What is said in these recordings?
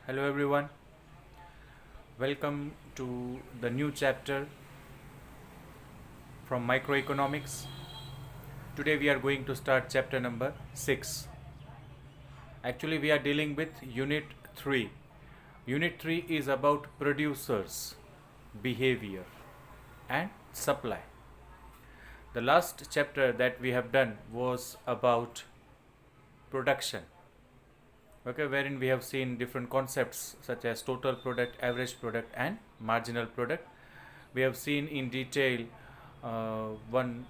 Hello everyone, welcome to the new chapter from microeconomics. Today we are going to start chapter number 6. Actually, we are dealing with Unit 3. Unit 3 is about producers, behavior, and supply. The last chapter that we have done was about production, okay, wherein we have seen different concepts such as total product, average product, and marginal product. We have seen in detail one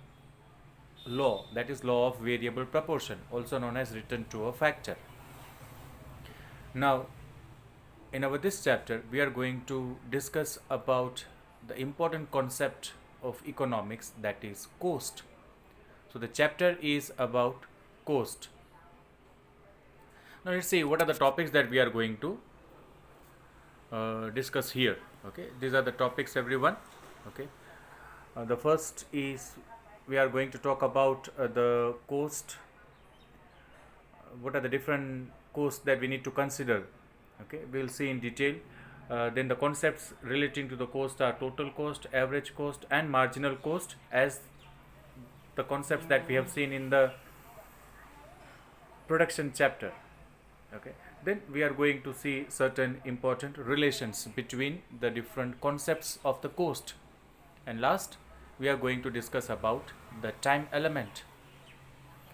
law, that is law of variable proportion, also known as return to a factor. Now in our this chapter we are going to discuss about the important concept of economics, that is cost. So the chapter is about cost. Now let's see what are the topics that we are going to discuss here. Okay, these are the topics, everyone. Okay, the first is we are going to talk about the cost. What are the different costs that we need to consider? Okay, we'll see in detail. Then the concepts relating to the cost are total cost, average cost, and marginal cost, as the concepts that we have seen in the production chapter. Okay, then we are going to see certain important relations between the different concepts of the cost, and last we are going to discuss about the time element.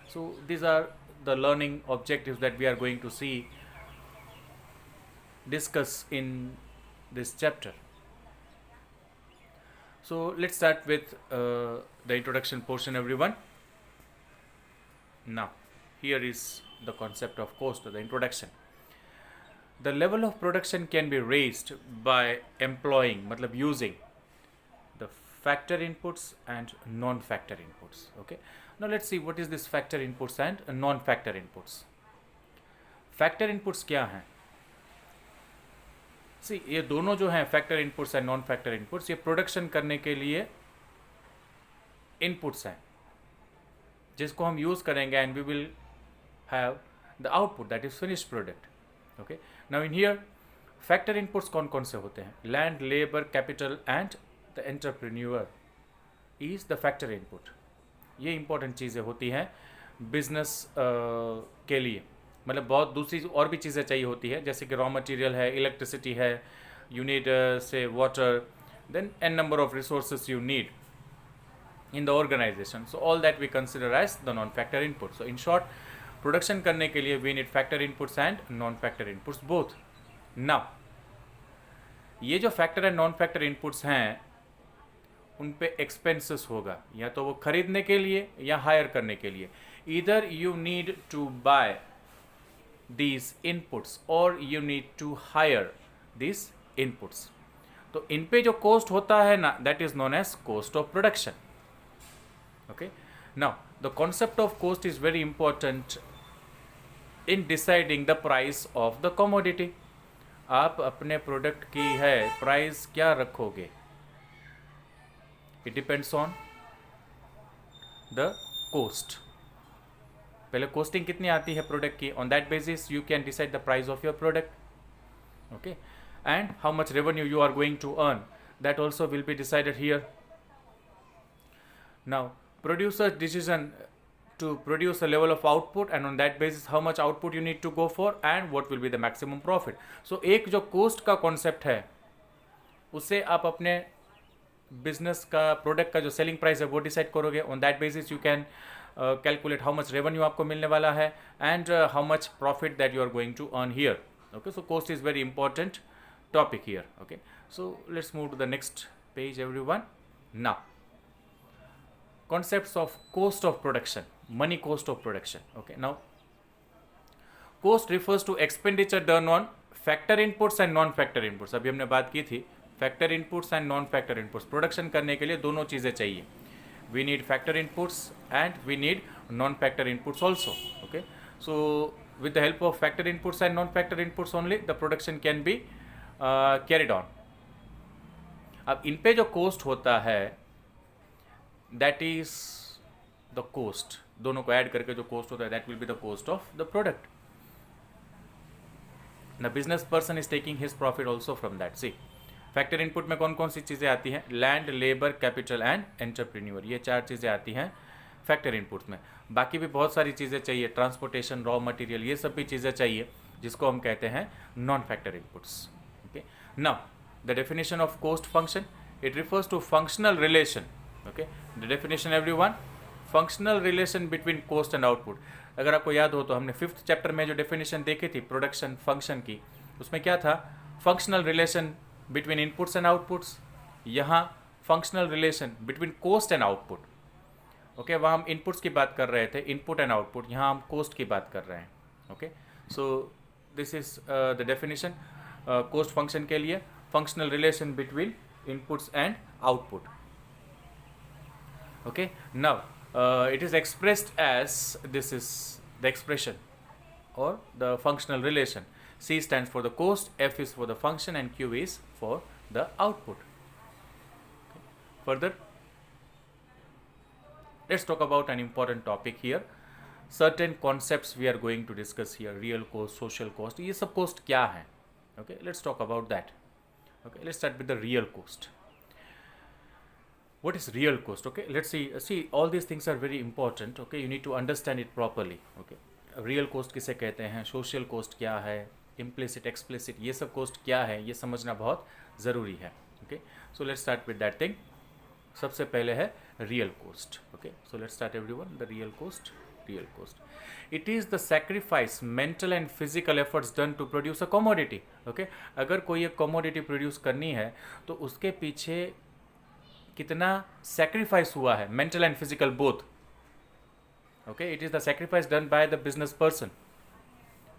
So these are the learning objectives that we are going to see discuss in this chapter. So let's start with the introduction portion, everyone. Now here is the concept of cost, the introduction. The level of production can be raised by employing, matlab using the factor inputs and non-factor inputs. Okay, now let's see what is this factor inputs and non-factor inputs. Factor inputs क्या हैं? सी ये दोनों जो हैं factor inputs and non factor inputs, ये production करने के लिए इनपुट्स हैं जिसको हम यूज़ करेंगे and we will have the output, that is finished product. Okay, now in here factor inputs कौन कौन से होते हैं? Land, labour, capital and the entrepreneur is the factor input. ये इंपॉर्टेंट चीज़ें होती हैं बिजनेस के लिए. मतलब बहुत दूसरी और भी चीज़ें चाहिए होती है, जैसे कि रॉ मटेरियल है, इलेक्ट्रिसिटी है, यू नीड से water, then an number of resources you need in the organisation. So all that we consider as the non factor input. So in short, production करने के लिए we need factor inputs and non factor inputs both. Now ये जो factor and non factor inputs हैं उन पे expenses होगा, या तो वो खरीदने के लिए या हायर करने के लिए. Either you need to buy these inputs or you need to hire these inputs. तो इन पे जो cost होता है ना, that is known as cost of production. Okay, now the concept of cost is very important in deciding the price of the commodity. आप अपने product की है प्राइस क्या रखोगे? It depends on the cost. पहले कॉस्टिंग कितनी आती है प्रोडक्ट की, on that basis you can decide the price of your product. Okay, and how much revenue you are going to earn, that also will be decided here. Now producer decision to produce a level of output, and on that basis how much output you need to go for and what will be the maximum profit. So एक जो cost का concept है उससे आप अपने business का product का जो सेलिंग प्राइस है वो डिसाइड करोगे. On that basis you can calculate how much revenue आपको मिलने वाला है and how much profit that you are going to earn here. Okay, so cost is very important topic here. Okay, so let's move to the next page, everyone. Now concepts of cost of production, money cost of production. Okay, now cost refers to expenditure done on factor inputs and non factor inputs. अभी हमने बात की थी factor inputs and non factor inputs. Production करने के लिए दोनों चीज़ें चाहिए. We need factor inputs and we need non factor inputs also. Okay, so with the help of factor inputs and non factor inputs only the production can be carried on. अब इन पे जो कॉस्ट होता है that is the coast. दोनों को add करके जो कॉस्ट होता है that will be the cost of the product. The business person is taking his profit also from that. सी फैक्टर इनपुट में कौन कौन सी चीज़ें आती हैं? Land, labour, capital and entrepreneur, ये 4 चीज़ें आती हैं फैक्टर इनपुट्स में। बाकी भी बहुत सारी चीज़ें चाहिए, ट्रांसपोर्टेशन, रॉ मटेरियल, ये सब भी चीज़ें चाहिए, जिसको हम कहते हैं non factor inputs. Okay, now the definition of cost function, it refers to functional relation. Okay, the definition everyone, functional relation between cost and output. अगर आपको याद हो तो हमने 5th चैप्टर में जो डेफिनेशन देखी थी प्रोडक्शन फंक्शन की, उसमें क्या था? Functional relation between inputs and outputs. यहाँ functional relation between cost and output. Okay, वहाँ हम इनपुट्स की बात कर रहे थे, इनपुट एंड आउटपुट, यहाँ हम कॉस्ट की बात कर रहे हैं। Okay, so this is the definition cost function के लिए, functional relation between inputs and output. Okay, now it is expressed as, this is the expression or the functional relation. C stands for the cost, F is for the function, and Q is for the output. Okay. Further, let's talk about an important topic here. Certain concepts we are going to discuss here: real cost, social cost. ये सब cost क्या है? Okay, let's talk about that. Okay, let's start with the real cost. What is real cost? Okay, let's see all these things are very important. Okay, you need to understand it properly. Okay, real cost किसे कहते हैं, social cost क्या है, implicit, explicit, ये सब cost क्या है, ये समझना बहुत ज़रूरी है. Okay, so let's start with that thing. सबसे पहले है real cost. Okay, so let's start everyone. The real cost. Real cost, it is the sacrifice, mental and physical efforts done to produce a commodity. Okay, अगर कोई एक commodity produce करनी है तो उसके पीछे कितना sacrifice हुआ है, mental and physical both. Okay, it is the sacrifice done by the business person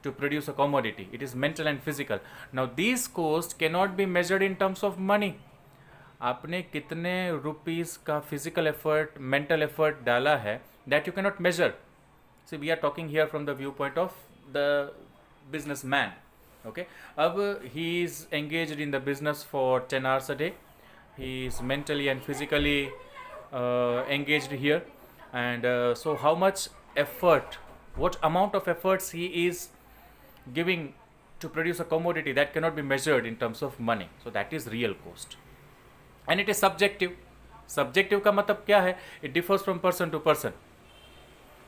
to produce a commodity. It is mental and physical. Now these costs cannot be measured in terms of money. आपने कितने rupees का physical effort, mental effort डाला है, that you cannot measure. See, we are talking here from the viewpoint of the businessman. Okay, अब he is engaged in the business for 10 hours a day. He is mentally and physically engaged here, and so how much effort, what amount of efforts he is giving to produce a commodity, that cannot be measured in terms of money. So that is real cost, and it is subjective. Subjective का मतलब क्या है? It differs from person to person.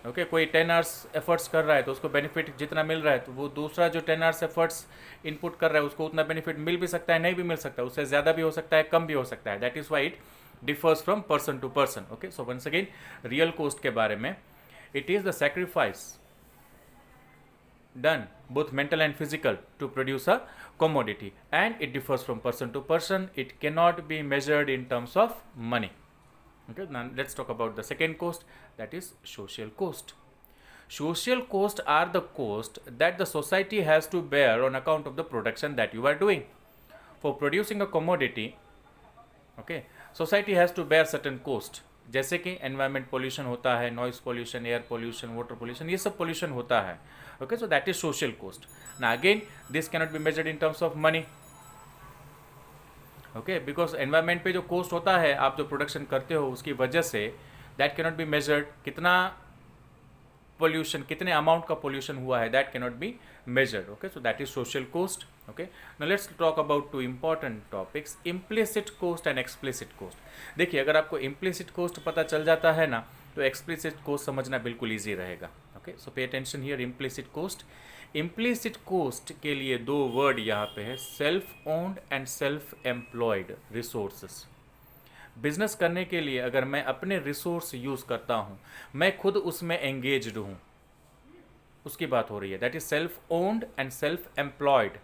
Okay, कोई 10 hours efforts कर रहा है तो उसको बेनिफिट जितना मिल रहा है, तो वो दूसरा जो 10 आवर्स एफर्ट्स इनपुट कर रहा है उसको उतना बेनिफिट मिल भी सकता है, नहीं भी मिल सकता, उससे ज़्यादा भी हो सकता है, कम भी हो सकता है. That is why it differs from person to person. Okay, so once again real cost के बारे में, it is the sacrifice done both mental and physical to produce a commodity, and it differs from person to person. It cannot be measured in terms of money. Okay, now let's talk about the second cost, that is social cost. Social cost are the cost that the society has to bear on account of the production that you are doing. For producing a commodity, okay, society has to bear certain cost. जैसे कि environment pollution होता है, noise pollution, air pollution, water pollution, ये सब pollution होता है. Okay, so that is social cost. ना again this cannot be measured in terms of money. Okay, because environment पे जो कोस्ट होता है, आप जो प्रोडक्शन करते हो उसकी वजह से, दैट कैनॉट बी मेजर्ड. कितना पोल्यूशन, कितने अमाउंट का पोल्यूशन हुआ है, that cannot be measured. Okay, so that is social cost. Okay, now let's talk about two important topics, implicit cost and explicit cost. देखिए, अगर आपको implicit cost पता चल जाता है ना, तो explicit cost समझना बिल्कुल easy रहेगा. Okay, so pay attention here. Implicit cost. Implicit cost के लिए दो वर्ड यहाँ पे है, self owned and self employed resources. Business करने के लिए अगर मैं अपने रिसोर्स यूज़ करता हूँ, मैं खुद उसमें एंगेज्ड हूँ, उसकी बात हो रही है. That is self owned and self employed.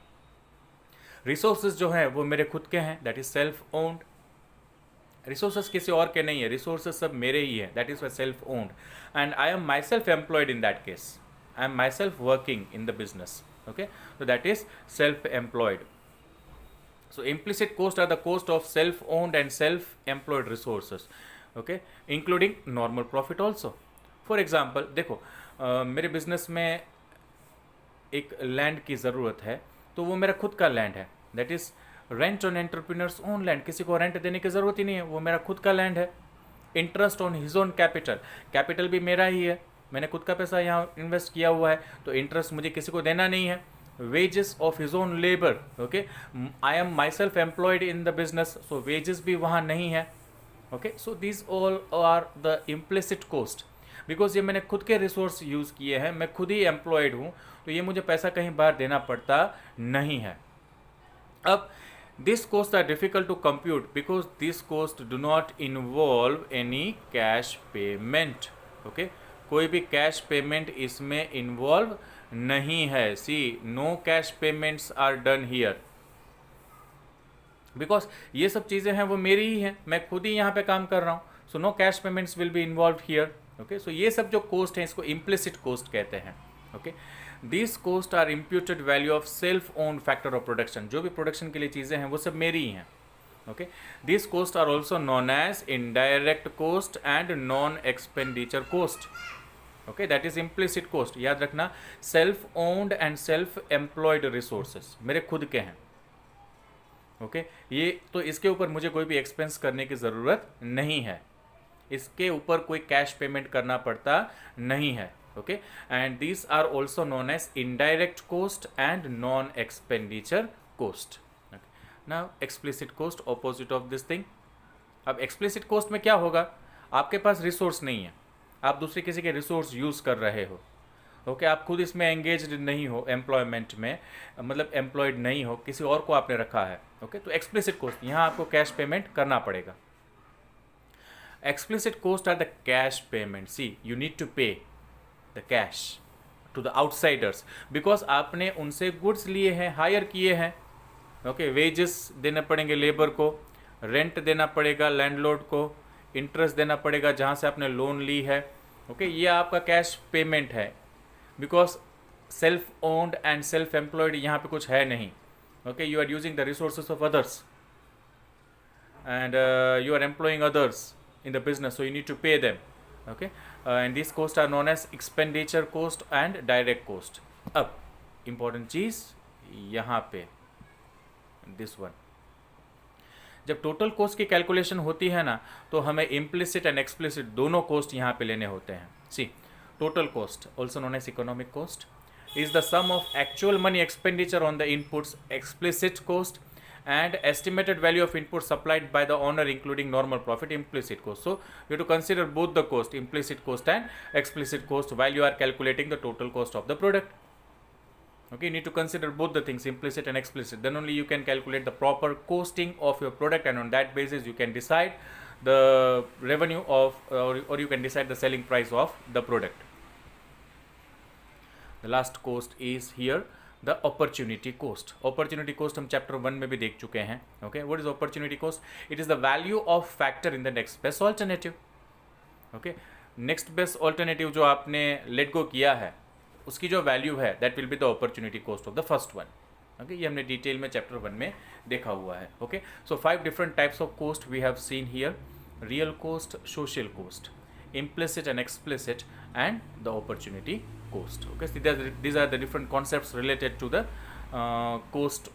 Resources जो हैं वो मेरे खुद के हैं, that is self owned. Resources किसी और के नहीं है, रिसोर्सेज सब मेरे ही हैं, that is self owned. And I am my self employed in that case. I am my self working in the business. Okay, so that is self-employed. So implicit cost are the cost of self-owned and self-employed resources, okay, including normal profit also. For example, देखो, मेरे business में एक land की ज़रूरत है, तो वो मेरा खुद का लैंड है. That is rent on entrepreneurs own land. किसी को रेंट देने की ज़रूरत ही नहीं है, वो मेरा खुद का लैंड है. Interest on his own capital. Capital भी मेरा ही है, मैंने खुद का पैसा यहाँ इन्वेस्ट किया हुआ है, तो इंटरेस्ट मुझे किसी को देना नहीं है. wages of his own labor. Okay, I am myself employed in the business, so wages भी वहाँ नहीं है. Okay, so these all are the implicit cost, because ये मैंने खुद के रिसोर्स यूज़ किए हैं, मैं खुद ही एम्प्लॉयड हूँ, तो ये मुझे पैसा कहीं बाहर देना पड़ता नहीं है. अब this costs are difficult to compute because these costs do not involve any cash payment. Okay, कोई भी कैश पेमेंट इसमें इन्वॉल्व नहीं है. See, no cash payments are done here, because ये सब चीज़ें हैं वो मेरी ही हैं, मैं खुद ही यहाँ पे काम कर रहा हूँ. So no cash payments will be involve here. Okay, so ये सब जो कोस्ट हैं इसको इम्प्लिसिट कोस्ट कहते हैं. Okay, this cost are imputed value of self owned factor of production. जो भी प्रोडक्शन के लिए चीज़ें हैं वो सब मेरी ही हैं. Okay, this cost are also known as indirect cost and non expenditure cost. Okay, that is implicit cost. याद रखना, self owned and self employed resources मेरे खुद के हैं. ओके, ये तो इसके ऊपर मुझे कोई भी एक्सपेंस करने की ज़रूरत नहीं है, इसके ऊपर कोई कैश पेमेंट करना पड़ता नहीं है. Okay, and these are also known as indirect cost and non expenditure cost. Now explicit cost, opposite of this thing. अब एक्सप्लिसिट कोस्ट में क्या होगा, आपके पास रिसोर्स नहीं है, आप दूसरे किसी के रिसोर्स यूज़ कर रहे हो. ओके, आप खुद इसमें एंगेज्ड नहीं हो एम्प्लॉयमेंट में, मतलब एम्प्लॉयड नहीं हो, किसी और को आपने रखा है. ओके, तो एक्सप्लिसिट कोस्ट, यहाँ आपको कैश पेमेंट करना पड़ेगा. Explicit cost are the cash payment. See, you need to pay the cash to the outsiders, because आपने उनसे गुड्स लिए हैं, हायर किए हैं. ओके, वेजेस देने पड़ेंगे लेबर को, रेंट देना पड़ेगा लैंडलॉर्ड को, इंटरेस्ट देना पड़ेगा जहाँ से आपने लोन ली है. ओके, ये आपका कैश पेमेंट है, because self owned and self employed यहाँ पे कुछ है नहीं. Okay, you are using the resources of others and you are employing others in the business, so you need to pay them. Okay, and this cost are known as expenditure cost and direct cost. अब important चीज़ यहाँ पे, दिस वन, जब total cost की calculation होती है ना, तो हमें इम्प्लिसिट एंड एक्सप्लिसिट दोनों कोस्ट यहाँ पे लेने होते हैं. सी, total cost, also known as economic cost, is the sum of actual money expenditure on the inputs, explicit cost, and estimated value of inputs supplied by the owner, including normal profit, implicit cost. So you have to consider both the cost, implicit cost and explicit cost, while you are calculating the total cost of the product. Okay, you need to consider both the things, implicit and explicit. Then only you can calculate the proper costing of your product, and on that basis you can decide the revenue of or you can decide the selling price of the product. The last cost is here the opportunity cost. Opportunity cost हम chapter 1 में भी देख चुके हैं. Okay, what is opportunity cost? It is the value of factor in the next best alternative. Okay, next best alternative जो आपने let go किया है, उसकी जो वैल्यू है, that will be the opportunity cost of the first one. Okay, ये हमने detail में चैप्टर 1 में देखा हुआ है. Okay, so 5 different types of cost we have seen here: real cost, social cost, implicit and explicit, and the opportunity cost. Okay, so these are the different concepts related to the cost,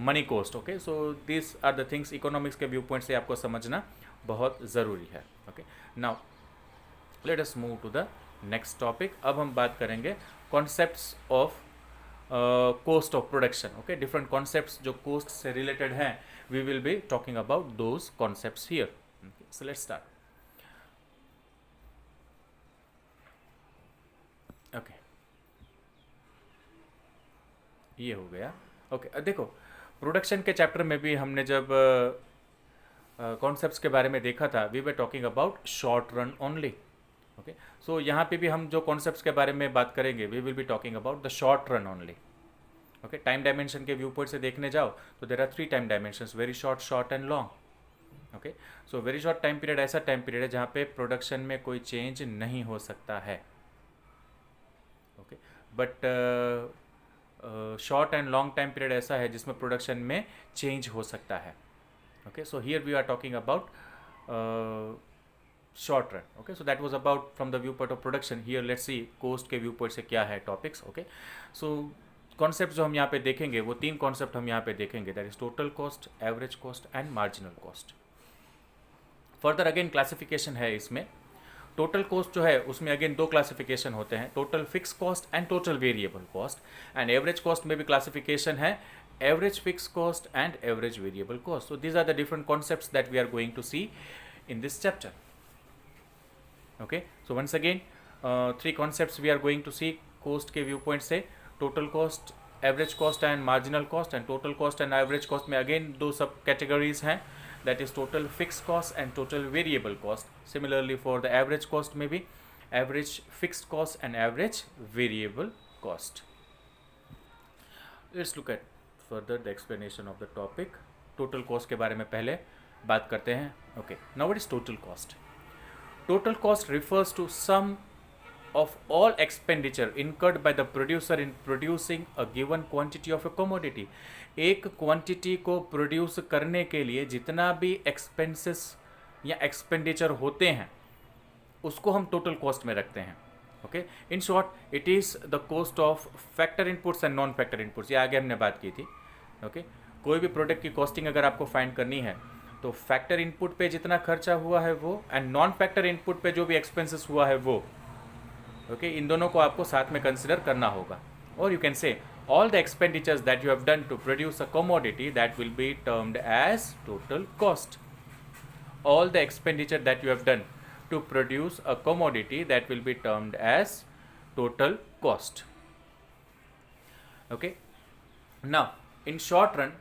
money cost. Okay, so these are the things economics के viewpoint से आपको समझना बहुत ज़रूरी है. Okay, now let us move to the next topic. अब हम बात करेंगे concepts of cost of production. Okay, different concepts जो cost से related हैं, we will be talking about those concepts here. Okay, so let's start. Okay, ये हो गया. Okay, देखो प्रोडक्शन के चैप्टर में भी हमने जब कॉन्सेप्ट्स के बारे में देखा था, we were talking about short run only. Okay, so यहाँ पे भी हम जो कॉन्सेप्ट्स के बारे में बात करेंगे, we will be talking about the short run only. Okay, time dimension के व्यू पॉइंट से देखने जाओ तो there are 3 time dimensions: very short, short and long. Okay, so very short time period ऐसा टाइम पीरियड है जहाँ पे production में कोई चेंज नहीं हो सकता है. Okay, but short and long time period ऐसा है जिसमें प्रोडक्शन में चेंज हो सकता है. Okay, so here we are talking about short run. Okay, so that was about from the view point of production. Here let's see cost के view point से क्या है टॉपिक्स. ओके, सो कॉन्सेप्ट जो हम यहाँ पे देखेंगे वो 3 कॉन्सेप्ट हम यहाँ पे देखेंगे, that is total cost, average cost and marginal cost. Further again classification है इसमें. टोटल कॉस्ट जो है उसमें अगेन दो क्लासिफिकेशन होते हैं, total fix cost and total variable cost. And average cost में भी क्लासिफिकेशन है, average fix cost and average variable cost. So these are the different concepts that we are going to see in this chapter. Okay, so once again three concepts we are going to see cost के viewpoint से, total cost, average cost and marginal cost, and total cost and average cost में again दो सब categories हैं, that is total fixed cost and total variable cost. Similarly for the average cost में भी average fixed cost and average variable cost. Let's look at further the explanation of the topic. total cost के बारे में पहले बात करते हैं. Okay, now what is total cost? Total cost refers to sum of all expenditure incurred by the producer in producing a given quantity of a commodity. एक quantity को produce करने के लिए जितना भी एक्सपेंसेस या एक्सपेंडिचर होते हैं उसको हम टोटल कॉस्ट में रखते हैं. Okay, in short it is the cost of factor inputs and non factor inputs. ये आगे हमने बात की थी. ओके, कोई भी प्रोडक्ट की कॉस्टिंग अगर आपको फाइंड करनी है तो फैक्टर इनपुट पे जितना खर्चा हुआ है वो, एंड नॉन फैक्टर इनपुट पे जो भी एक्सपेंसेस हुआ है वो. ओके, इन दोनों को आपको साथ में कंसिडर करना होगा. और you can say all the expenditures that you have done to produce a commodity that will be termed as total cost. All the expenditure that you have done to produce a commodity that will be termed as total cost. Okay, now in short run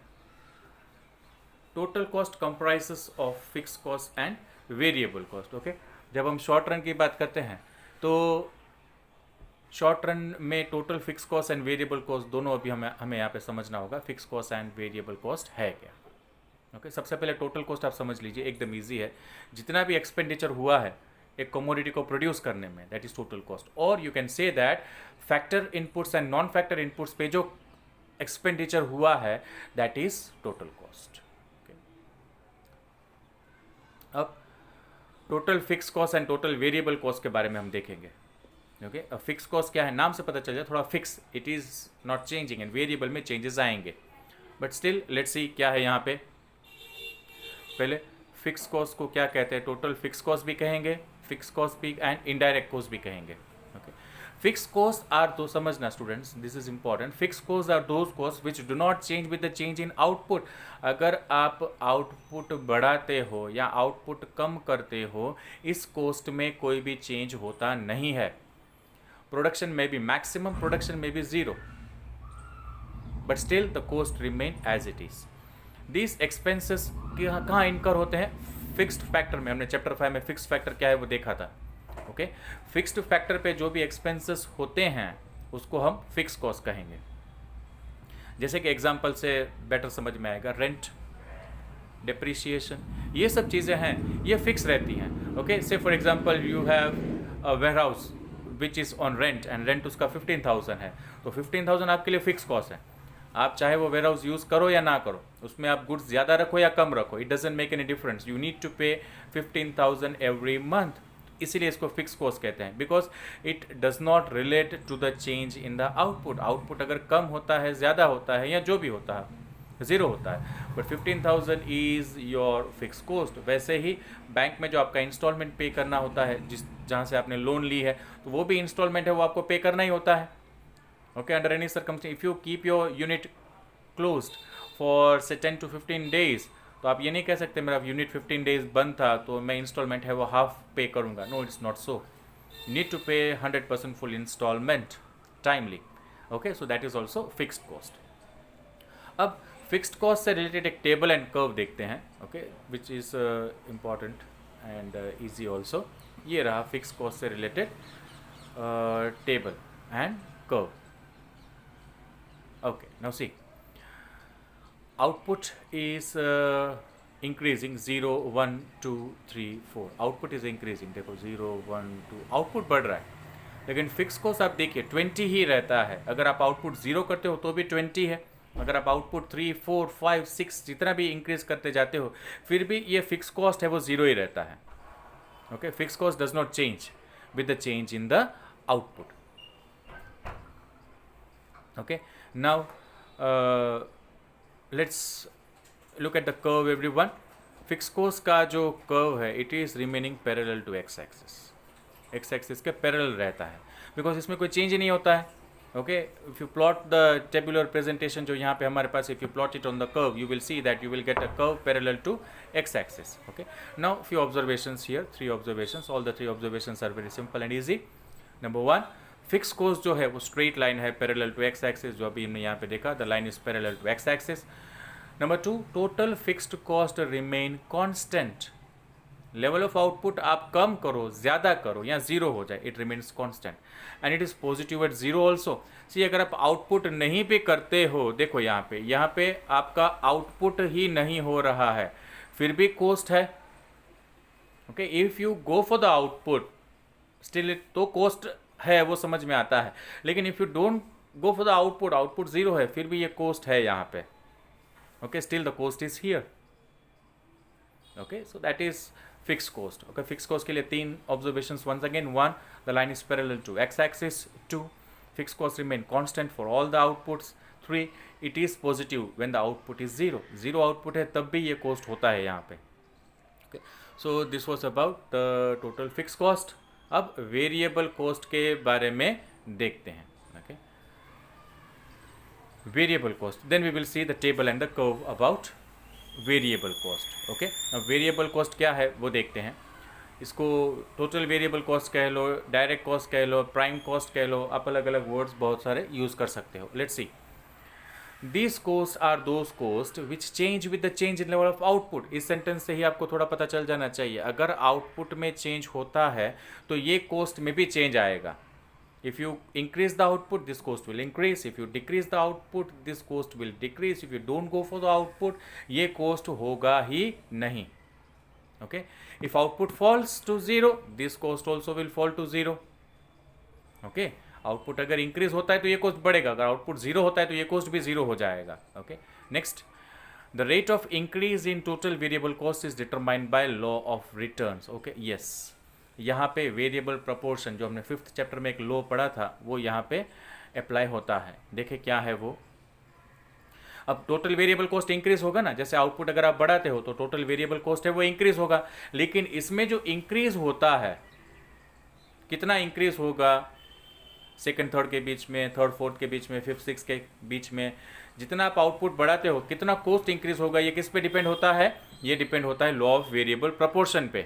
total cost comprises of fix cost and variable cost. Okay, जब हम short run की बात करते हैं तो short run में total fix cost and variable cost दोनों अभी हमें यहाँ पे समझना होगा. Fix cost and variable cost है क्या? ओके, सबसे पहले टोटल कॉस्ट आप समझ लीजिए, एकदम ईजी है. जितना भी एक्सपेंडिचर हुआ है एक कमोडिटी को प्रोड्यूस करने में, दैट इज टोटल कॉस्ट. और you can say that factor inputs and non factor inputs पे जो एक्सपेंडिचर हुआ है दैट इज टोटल कॉस्ट. अब total fix cost and total variable cost के बारे में हम देखेंगे. ओके, अब फिक्स कॉस्ट क्या है, नाम से पता चल जाए, थोड़ा fix, it is not changing, and variable में चेंजेस आएंगे. बट स्टिल लेट्स सी क्या है यहाँ पे. पहले फिक्स कॉस्ट को क्या कहते हैं? टोटल फिक्स कॉस्ट भी कहेंगे, फिक्स कॉस्ट भी, एंड इनडायरेक्ट कॉस्ट भी कहेंगे. ओके, फिक्स कॉस्ट आर, तो समझना students, this is important. Fix cost are those cost which do not change with the change in output. अगर आप आउटपुट बढ़ाते हो या आउटपुट कम करते हो, इस कॉस्ट में कोई भी चेंज होता नहीं है. प्रोडक्शन में भी मैक्सिमम, प्रोडक्शन में भी zero, but still the cost remain as it is. This expenses कहाँ इनकर होते हैं? फिक्स्ड फैक्टर में. हमने चैप्टर 5 में फिक्स्ड फैक्टर क्या है वो देखा था. ओके, फिक्स्ड फैक्टर पे जो भी एक्सपेंसेस होते हैं उसको हम फिक्स कॉस्ट कहेंगे. जैसे कि एग्जांपल से बेटर समझ में आएगा, रेंट, डिप्रिसिएशन, ये सब चीज़ें हैं, ये फिक्स रहती हैं. Okay, say for example you have a warehouse which is on rent, and rent उसका 15,000 है, तो 15,000 आपके लिए फिक्स कॉस्ट है. आप चाहे वो वेयर हाउस यूज़ करो या ना करो, उसमें आप गुड्स ज़्यादा रखो या कम रखो, it doesn't make any difference. You need to pay 15,000 every month. इसीलिए इसको फिक्स कॉस्ट कहते हैं, because it does not relate to the change in the output. Output अगर कम होता है, ज़्यादा होता है, या जो भी होता है, ज़ीरो होता है, but 15,000 is your fix cost. वैसे ही बैंक में जो आपका इंस्टॉलमेंट पे करना होता है, जहाँ से आपने लोन ली है, तो वो भी इंस्टॉलमेंट है, वो आपको पे करना ही होता है. Okay, under any circumstance, if you keep your unit closed for से 10 to 15 days, तो आप ये नहीं कह सकते मेरा यूनिट 15 days बंद था तो मैं इंस्टॉलमेंट है वो हाफ पे करूँगा. No, it's not so. Need to pay 100% full installment timely. Okay, so that is also fixed cost. अब फिक्स्ड कॉस्ट से रिलेटेड एक टेबल एंड कर्व देखते हैं. Okay, which is important and easy also. ये रहा fix cost से related table and curve. Okay, now see, output is increasing 0 1 2 3 4. Output is increasing. देखो 0 1 2 output बढ़ रहा है, लेकिन फिक्स कॉस्ट आप देखिए 20 ही रहता है. अगर आप आउटपुट 0 करते हो तो भी 20 है. अगर आप आउटपुट 3 4 5 6 जितना भी इंक्रीज करते जाते हो, फिर भी ये फिक्स कॉस्ट है वो 0 ही रहता है. Okay, fix cost does not change with the change in the output. Okay, now let's look at the curve everyone. Fix cost का जो कर्व है, it is remaining parallel to x axis. X axis के parallel रहता है, because इसमें कोई change ही नहीं होता है. Okay, if you plot the tabular presentation जो यहाँ पे हमारे पास, if you plot it on the curve, you will see that you will get a curve parallel to x axis. Okay, now few observations here, 3 observations. All the 3 observations are very simple and easy. Number 1, fix cost जो है वो straight line है parallel to x axis, जो अभी हमने यहाँ पे देखा, the line is parallel to x axis. Number 2, total fixed cost remain constant. Level of output आप कम करो, ज़्यादा करो या जीरो हो जाए, it remains constant and it is positive at zero also. See, अगर आप आउटपुट नहीं भी करते हो, देखो यहाँ पे आपका आउटपुट ही नहीं हो रहा है, फिर भी कॉस्ट है. Okay, if you go for the output still it, तो कॉस्ट है, वो समझ में आता है. लेकिन if you don't go for the output, output zero है, फिर भी ये कॉस्ट है यहाँ पे. Okay, still the cost is here. Okay, so that is fix cost. Okay, fix cost के लिए 3 observations once again. 1, the line is parallel to x axis. 2, fix cost remain constant for all the outputs. 3, it is positive when the output is zero. Zero output है तब भी ये cost होता है यहाँ पे. Okay, so this was about the total fix cost. अब variable cost के बारे में देखते हैं. Okay, variable cost, then we will see the table and the curve about variable cost. Okay, अब वेरिएबल कॉस्ट क्या है वो देखते हैं. इसको टोटल वेरिएबल कॉस्ट कह लो, डायरेक्ट कॉस्ट कह लो, प्राइम कॉस्ट कह लो, आप अलग अलग वर्ड्स बहुत सारे यूज़ कर सकते हो. Let's see. These costs are those costs which change with the change in level of output. इस सेंटेंस से ही आपको थोड़ा पता चल जाना चाहिए. अगर आउटपुट में चेंज होता है तो ये कॉस्ट में भी चेंज आएगा. If you increase the output, this cost will increase. If you decrease the output, this cost will decrease. If you don't go for the output, ये cost होगा ही नहीं. Okay? If output falls to zero, this cost also will fall to zero. Okay? Output अगर increase होता है तो ये cost बढ़ेगा, अगर आउटपुट जीरो होता है तो ये कॉस्ट भी जीरो हो जाएगा. Okay, next, the rate of increase in total variable cost is determined by law of returns. Okay, yes, यहाँ पे वेरिएबल प्रपोर्शन जो हमने 5th चैप्टर में एक लॉ पढ़ा था वो यहाँ पे अप्लाई होता है. देखे क्या है वो. अब टोटल वेरिएबल कॉस्ट इंक्रीज होगा ना, जैसे आउटपुट अगर आप बढ़ाते हो तो टोटल वेरिएबल कॉस्ट है वो इंक्रीज होगा. लेकिन इसमें जो इंक्रीज होता है, कितना इंक्रीज होगा, सेकंड थर्ड के बीच में, थर्ड फोर्थ के बीच में, 5th 6th के बीच में, जितना आप आउटपुट बढ़ाते हो कितना कॉस्ट इंक्रीज होगा, ये किस पे डिपेंड होता है, ये डिपेंड होता है लॉ ऑफ वेरिएबल प्रपोर्शन पे.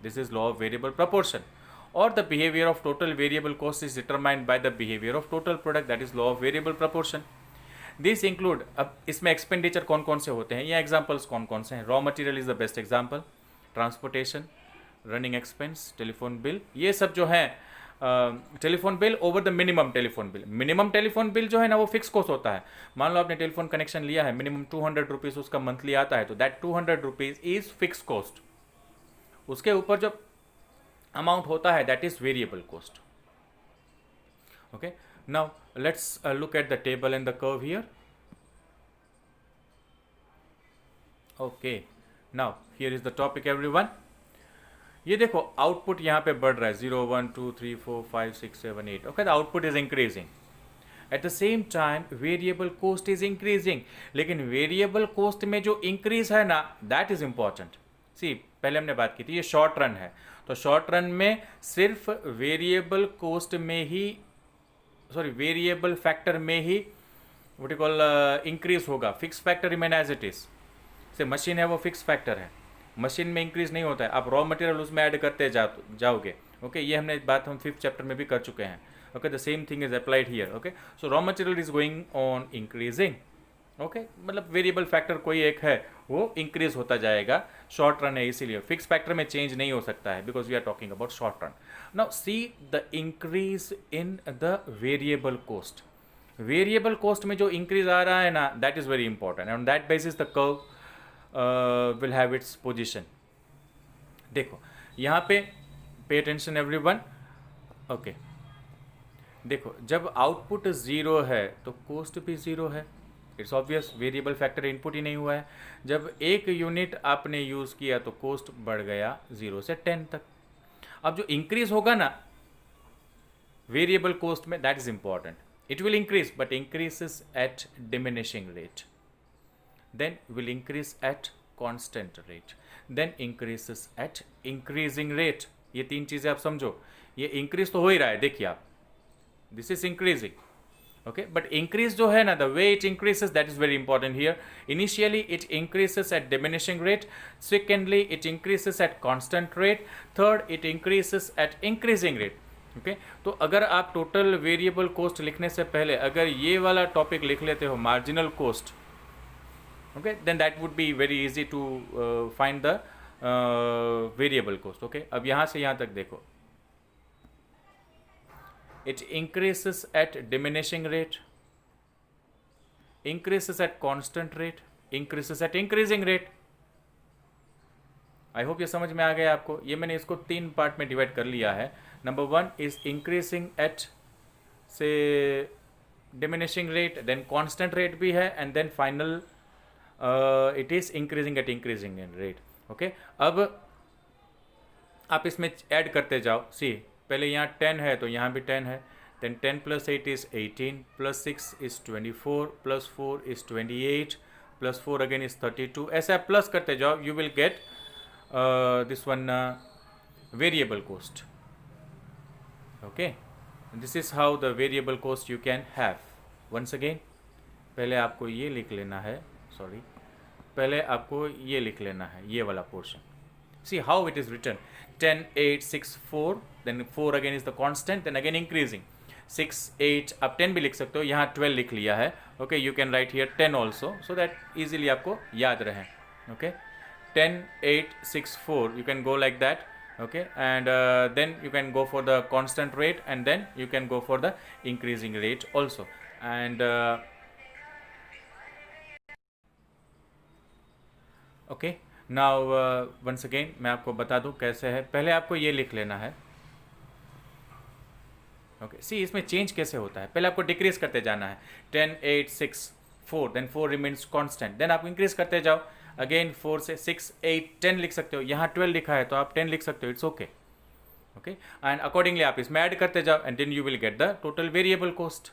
This is law of variable proportion. और the behaviour of total variable cost is determined by the behaviour of total product, that is law of variable proportion. This include, अब इसमें expenditure कौन कौन से होते हैं या एग्जाम्पल्स कौन कौन से हैं. Raw material is the best example, transportation, running expense, telephone bill, ये सब जो है. Telephone bill over the minimum telephone bill. Minimum telephone bill जो है ना वो फिक्स कॉस्ट होता है. मान लो आपने टेलीफोन कनेक्शन लिया है, मिनिमम 200 रुपीज़ उसका मंथली आता है, तो that 200 rupees is fix cost. उसके ऊपर जो अमाउंट होता है that is variable cost. Okay, now let's look at the table and the curve here. Okay, now here is the topic everyone. ये देखो आउटपुट यहाँ पे बढ़ रहा है, 0 1 2 3 4 5 6 7 8. Okay, the output is increasing. At the same time variable cost is increasing. लेकिन variable cost में जो इंक्रीज है ना, दैट इज इंपॉर्टेंट. सी, पहले हमने बात की थी ये शॉर्ट रन है, तो शॉर्ट रन में सिर्फ वेरिएबल कॉस्ट में ही, सॉरी वेरिएबल फैक्टर में ही व्हाट यू कॉल इंक्रीज होगा. Fix factor remain as it is. Say machine है वो फिक्स फैक्टर है, मशीन में इंक्रीज नहीं होता है. आप रॉ मटेरियल उसमें ऐड करते जाओगे. ओके, ये हमने बात हम 5th चैप्टर में भी कर चुके हैं. Okay, the same thing is applied here. Okay, so raw material is going on increasing. Okay, मतलब वेरिएबल फैक्टर कोई एक है वो इंक्रीज होता जाएगा. शॉर्ट रन है इसीलिए, फिक्स फैक्टर में चेंज नहीं हो सकता है, because we are talking about short run. Now see the increase in the variable cost. Variable cost में जो इंक्रीज आ रहा है ना, that is very important. On that basis the curve will have its position. देखो यहाँ पे pay attention everyone. Okay, देखो जब आउटपुट ज़ीरो है तो कॉस्ट भी ज़ीरो है. It's obvious, variable factor input ही नहीं हुआ है. जब 1 यूनिट आपने यूज़ किया तो कॉस्ट बढ़ गया 0 से 10 तक. अब जो इंक्रीज होगा ना वेरिएबल कॉस्ट में, that is important. It will increase but increases at diminishing rate, then will increase at constant rate, then increases at increasing rate. ये 3 चीज़ें आप समझो, ये इंक्रीज तो हो ही रहा है, देखिए आप, this is increasing, okay, but increase जो है ना, the way it increases, that is very important here. Initially it increases at diminishing rate, secondly it increases at constant rate, third it increases at increasing rate. okay? तो अगर आप total variable coast लिखने से पहले अगर ये वाला topic लिख लेते हो, marginal cost, okay, then that would be very easy to find the variable cost. okay, अब यहाँ से यहाँ तक देखो, it increases at diminishing rate, increases at constant rate, increases at increasing rate. I hope ये समझ में आ गया आपको. ये मैंने इसको 3 पार्ट में डिवाइड कर लिया है. नंबर 1 इज इंक्रीजिंग एट से diminishing rate, then constant rate भी है, and then final it is increasing at increasing rate. Okay, अब आप इसमें ऐड करते जाओ. सी, पहले यहाँ 10 है तो यहाँ भी 10 है, then 10 + 8 is 18, +6 is 24, +4 is 28, +4 again is 32. ऐसे आप प्लस करते जाओ, you will get this one variable cost. okay, this is how the variable cost you can have. once again, पहले आपको ये लिख लेना है, सॉरी, पहले आपको ये लिख लेना है, ये वाला portion. see how it is written, 10 8 6 4, then 4 again is the constant, then again increasing 6 8, आप 10 भी लिख सकते हो, यहाँ 12 लिख लिया है. okay, you can write here 10 also so that easily आपको याद रहे. okay, 10 8 6 4, you can go like that. okay, and then you can go for the constant rate, and then you can go for the increasing rate also. and okay, now once again मैं आपको बता दूं कैसे है. पहले आपको ये लिख लेना है. ओके, सी इसमें चेंज कैसे होता है, पहले आपको डिक्रीज करते जाना है. 10 8 6 4, देन 4 रिमेन्स कांस्टेंट, देन आप इंक्रीज करते जाओ. अगेन 4 से 6 8 10 लिख सकते हो, यहाँ 12 लिखा है तो आप 10 लिख सकते हो, it's okay. Okay, and accordingly आप इसमें ऐड करते जाओ, and then you will get the total variable cost.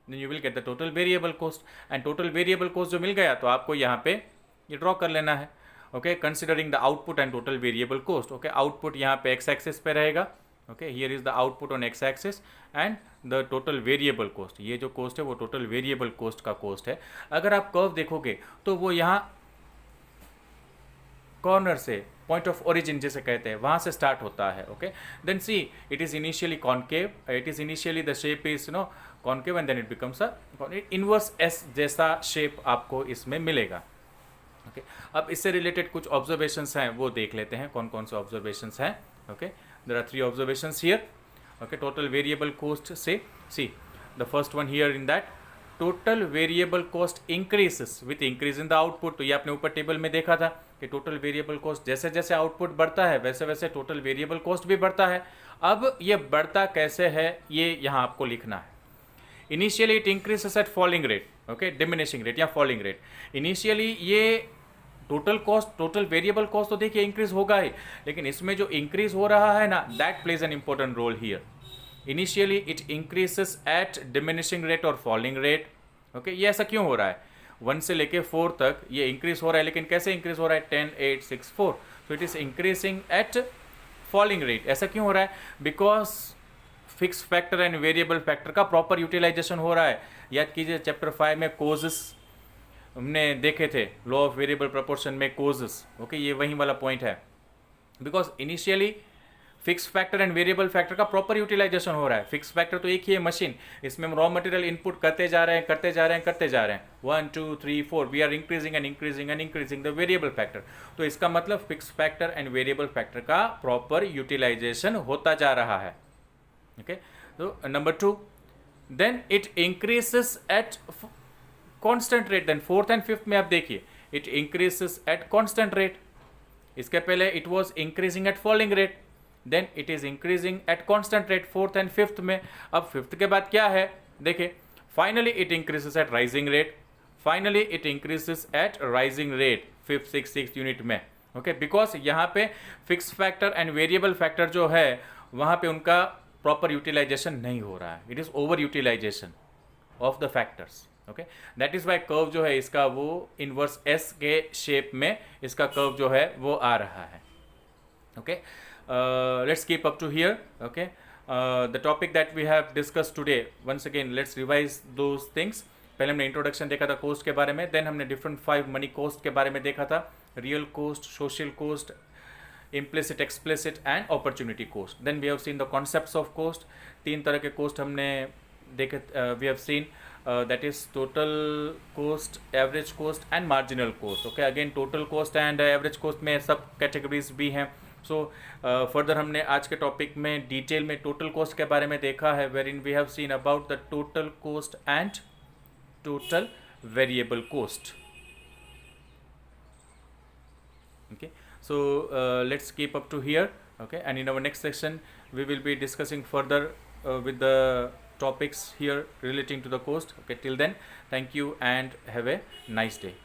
Then you will get the total variable cost. And total variable cost जो मिल गया तो आपको यहाँ पे ये ड्रॉ कर लेना है. Okay, considering the output and total variable coast. Okay, output यहाँ पे एक्स एक्सिस पे रहेगा. Okay, here is the output on x axis and the total variable coast. ये जो कोस्ट है वो टोटल वेरिएबल कोस्ट का कोस्ट है. अगर आप कर्व देखोगे तो वो यहाँ कॉर्नर से, पॉइंट ऑफ ओरिजिन जिसे कहते हैं, वहाँ से स्टार्ट होता है. Okay, then see it is initially concave, it is initially the shape is no concave, and then it becomes a inverse S जैसा शेप आपको इसमें मिलेगा. ओके, अब इससे रिलेटेड कुछ ऑब्जर्वेशंस हैं वो देख लेते हैं, कौन कौन से ऑब्जर्वेशंस हैं. Okay, there are 3 observations here. okay, total variable cost, say, see the first one here in that total variable cost increases with increase in the output. तो ये आपने ऊपर टेबल में देखा था कि टोटल वेरिएबल कॉस्ट जैसे जैसे आउटपुट बढ़ता है वैसे वैसे टोटल वेरिएबल कॉस्ट भी बढ़ता है. अब ये बढ़ता कैसे है ये यहाँ आपको लिखना है. Initially it increases eight falling rate. Okay, diminishing rate या फॉलिंग रेट. इनिशियली ये total cost, total variable cost तो देखिए इंक्रीज होगा ही, लेकिन इसमें जो इंक्रीज हो रहा है ना, that plays an important role here. Initially it increases at diminishing rate और फॉलिंग रेट. ओके, ये ऐसा क्यों हो रहा है? 1 से लेके 4 तक ये इंक्रीज हो रहा है, लेकिन कैसे इंक्रीज हो रहा है? 10 8 6 4, so it is increasing at falling rate. ऐसा क्यों हो रहा है? Because fix factor and variable factor का प्रॉपर यूटिलाइजेशन हो रहा है. याद कीजिए चैप्टर 5 में कोजेस हमने देखे थे, लॉ ऑफ वेरिएबल प्रोपोर्शन में कोजेस. ओके, ये वही वाला पॉइंट है. Because initially fix factor and variable factor का प्रॉपर यूटिलाइजेशन हो रहा है. फिक्स फैक्टर तो एक ही है मशीन, इसमें हम रॉ मटेरियल इनपुट करते जा रहे हैं, करते जा रहे हैं, करते जा रहे हैं. 1 2 3 4, we are increasing and increasing and increasing the variable factor. तो इसका मतलब fix factor and variable factor का प्रॉपर यूटिलाइजेशन होता जा रहा है. ओके, तो number 2, then it increases at constant rate. Then 4th and 5th में आप देखिए it increases at constant rate. इसके पहले it was increasing at falling rate, then it is increasing at constant rate 4th and 5th में. अब 5th के बाद क्या है देखिए, finally it increases eight rising rate. Finally it increases eight rising rate 5th 6th 6th unit में. Okay, because यहाँ पे fix factor and variable factor जो है वहाँ पे उनका प्रॉपर यूटिलाइजेशन नहीं हो रहा है. It is over utilization of the factors. Okay, that is why curve जो है इसका वो इनवर्स एस के शेप में इसका कर्व जो है वो आ रहा है. Okay, let's keep up to here. Okay, the topic that we have discussed today, once again let's revise those things. पहले हमने इंट्रोडक्शन देखा था कोस्ट के बारे में, देन हमने डिफरेंट 5 मनी कोस्ट के बारे में देखा था, real cost, social cost, implicit, explicit and opportunity cost. Then we have seen the concepts of cost. 3 तरह के cost हमने देखे, we have seen that is total cost, average cost and marginal cost. Okay, again total cost and average cost में सब categories भी हैं. So further हमने आज के टॉपिक में डिटेल में टोटल कोस्ट के बारे में देखा है, wherein we have seen about the total cost and total variable cost. Okay, so let's keep up to here. Okay, and in our next section we will be discussing further with the topics here relating to the cost. Okay, till then, thank you and have a nice day.